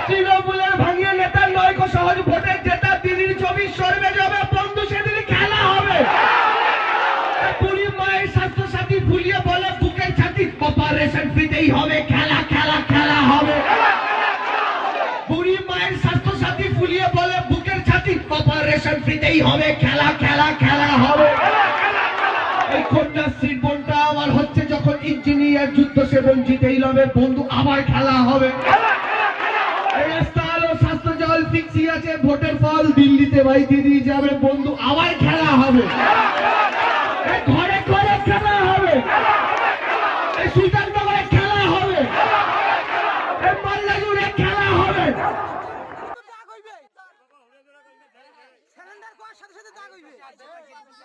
তৃণমূলের ভাঙিয়ে নেতার নয় সহজ ভোটে জেতা দিদির ছবি সরবে যাবে বন্ধু, সেদিন খেলা হবে। বুড়ি মায়ের স্বাস্থ্য সাথী ভুলিয়ে বলে বুকের ছাতি, অপারেশন ফ্রিতেই হবে খেলা খেলা খেলা হবে। বুড়ি মায়ের স্বাস্থ্য সাথী ভুলিয়ে বলে বুকের ছাতি, অপারেশন ফ্রিতেই হবে খেলা খেলা খেলা হবে। এই কন্যাশ্রীর বোনটা আমার হচ্ছে যখন ইঞ্জিনিয়ার যুদ্ধ সেবন জিতেই হবে বন্ধু, আবার খেলা হবে। স্বাস্থ্য জল ফিক্সি আছে, ভোটের ফল দিল্লিতে ভাই দিদি যাবে বন্ধু, আবার খেলা হবে।